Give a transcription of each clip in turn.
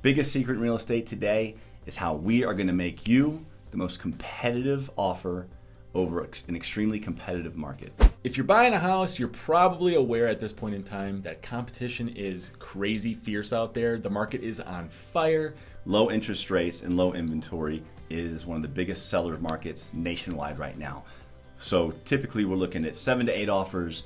Biggest secret in real estate today is how we are going to make you the most competitive offer over an extremely competitive market. If you're buying a house, you're probably aware at this point in time that competition is crazy fierce out there. The market is on fire. Low interest rates and low inventory is one of the biggest seller markets nationwide right now. So typically we're looking at 7 to 8 offers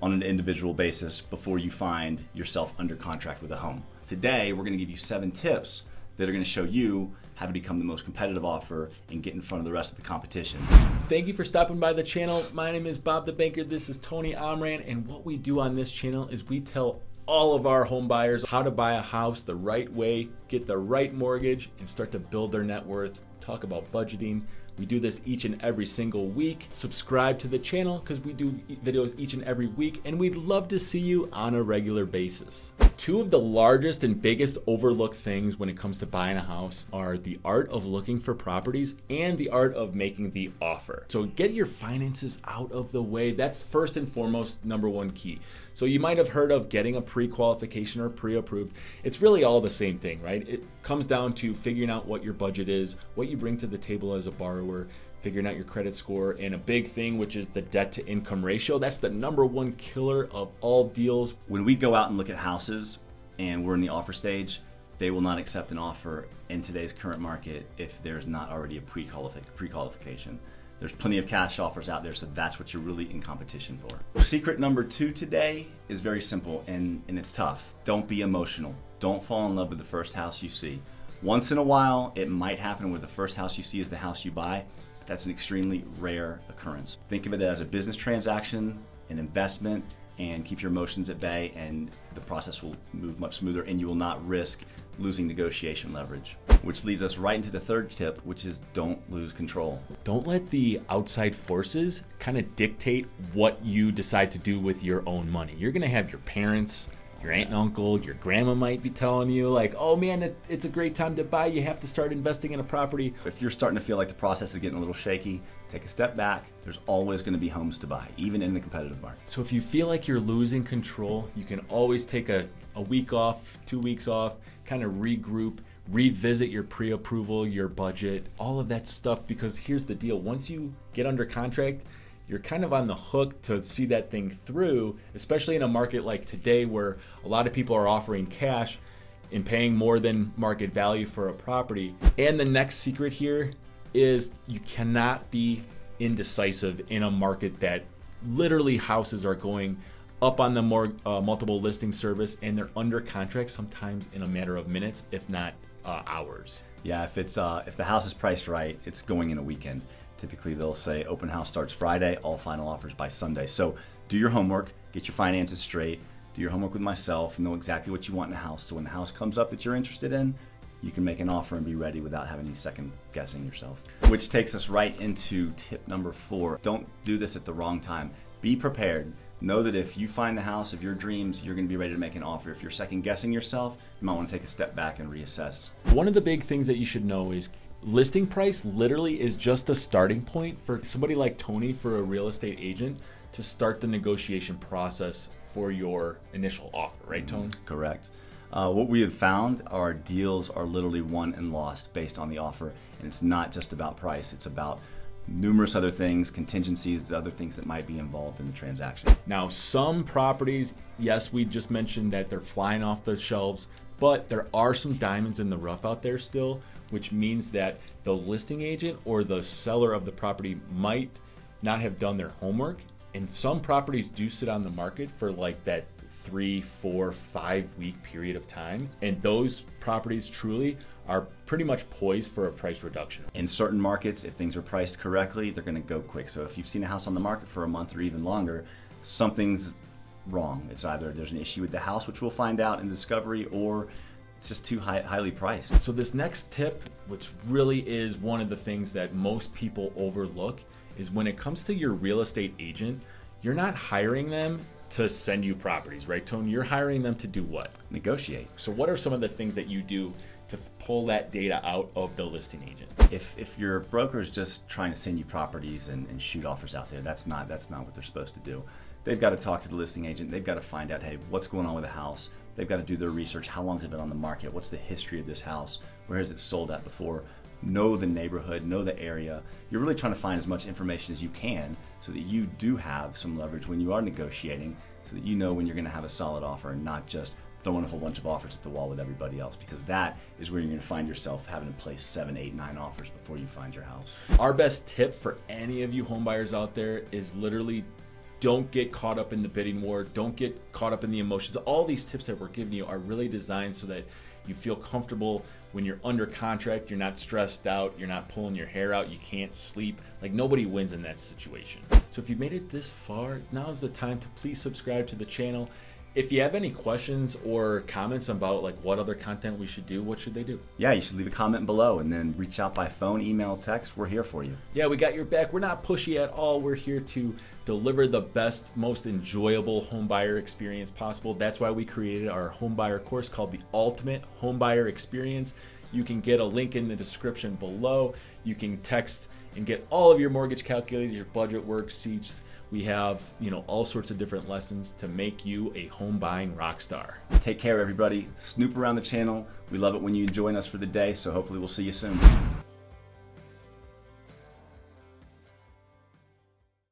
on an individual basis before you find yourself under contract with a home. Today, we're going to give you 7 tips that are going to show you how to become the most competitive offer and get in front of the rest of the competition. Thank you for stopping by the channel. My name is Bobthebanker. This is Tony Omran, and what we do on this channel is we tell all of our home buyers how to buy a house the right way, get the right mortgage, and start to build their net worth. Talk about budgeting. We do this each and every single week. Subscribe to the channel because we do videos each and every week, and we'd love to see you on a regular basis. 2 of the largest and biggest overlooked things when it comes to buying a house are the art of looking for properties and the art of making the offer. So get your finances out of the way. That's first and foremost #1 key. So you might have heard of getting a pre-qualification or pre-approved. It's really all the same thing, right? It comes down to figuring out what your budget is, what you bring to the table as a borrower, figuring out your credit score, and a big thing, which is the debt to income ratio. That's the #1 killer of all deals. When we go out and look at houses and we're in the offer stage, they will not accept an offer in today's current market if there's not already a pre-qualification. There's plenty of cash offers out there, so that's what you're really in competition for. Secret #2 today is very simple, and it's tough. Don't be emotional. Don't fall in love with the first house you see. Once in a while, it might happen where the first house you see is the house you buy. That's an extremely rare occurrence. Think of it as a business transaction, an investment, and keep your emotions at bay, and the process will move much smoother, and you will not risk losing negotiation leverage. Which leads us right into the 3rd tip, which is don't lose control. Don't let the outside forces kind of dictate what you decide to do with your own money. You're going to have your parents, your aunt and uncle, your grandma might be telling you like, oh man, it's a great time to buy. You have to start investing in a property. If you're starting to feel like the process is getting a little shaky, take a step back. There's always going to be homes to buy, even in the competitive market. So if you feel like you're losing control, you can always take a week off, 2 weeks off, kind of regroup, revisit your pre-approval, your budget, all of that stuff, because here's the deal. Once you get under contract, you're kind of on the hook to see that thing through, especially in a market like today where a lot of people are offering cash and paying more than market value for a property. And the next secret here is you cannot be indecisive in a market that literally houses are going up on the multiple listing service and they're under contract sometimes in a matter of minutes, if not hours. Yeah, if the house is priced right, it's going in a weekend. Typically they'll say open house starts Friday, all final offers by Sunday. So do your homework, get your finances straight, do your homework with myself, know exactly what you want in a house. So when the house comes up that you're interested in, you can make an offer and be ready without having any second guessing yourself. Which takes us right into tip #4. Don't do this at the wrong time. Be prepared. Know that if you find the house of your dreams, you're going to be ready to make an offer. If you're second guessing yourself, you might want to take a step back and reassess. One of the big things that you should know is listing price literally is just a starting point for somebody like Tony, for a real estate agent, to start the negotiation process for your initial offer, right, Tony? Correct. What we have found are deals are literally won and lost based on the offer, and it's not just about price, it's about numerous other things, contingencies, other things that might be involved in the transaction. Now, some properties, yes, we just mentioned that they're flying off the shelves, but there are some diamonds in the rough out there still, which means that the listing agent or the seller of the property might not have done their homework. And some properties do sit on the market for like that 3, 4, 5 week period of time. And those properties truly are pretty much poised for a price reduction. In certain markets, if things are priced correctly, they're going to go quick. So if you've seen a house on the market for a month or even longer, something's wrong. It's either there's an issue with the house, which we'll find out in discovery, or it's just too highly priced. So this next tip, which really is one of the things that most people overlook, is when it comes to your real estate agent, you're not hiring them to send you properties, right, Tony? You're hiring them to do what? Negotiate. So what are some of the things that you do to pull that data out of the listing agent? If your broker is just trying to send you properties and shoot offers out there, that's not what they're supposed to do. They've got to talk to the listing agent. They've got to find out, hey, what's going on with the house? they've got to do their research. How long has it been on the market? What's the history of this house? Where has it sold at before? Know the neighborhood, know the area. You're really trying to find as much information as you can so that you do have some leverage when you are negotiating, so that you know when you're going to have a solid offer and not just throwing a whole bunch of offers at the wall with everybody else, because that is where you're going to find yourself having to place 7, 8, 9 offers before you find your house. Our best tip for any of you home buyers out there is literally don't get caught up in the bidding war. Don't get caught up in the emotions. All these tips that we're giving you are really designed so that you feel comfortable when you're under contract. You're not stressed out. You're not pulling your hair out. You can't sleep. Like, nobody wins in that situation. So if you made it this far, now is the time to please subscribe to the channel. If you have any questions or comments about like what other content we should do, what should they do? Yeah, you should leave a comment below and then reach out by phone, email, text. We're here for you. Yeah, we got your back. We're not pushy at all. We're here to deliver the best, most enjoyable home buyer experience possible. That's why we created our home buyer course called the Ultimate Home Buyer Experience. You can get a link in the description below. You can text and get all of your mortgage calculators, your budget worksheets. We have, all sorts of different lessons to make you a home buying rock star. Take care, everybody. Snoop around the channel. We love it when you join us for the day, so hopefully we'll see you soon.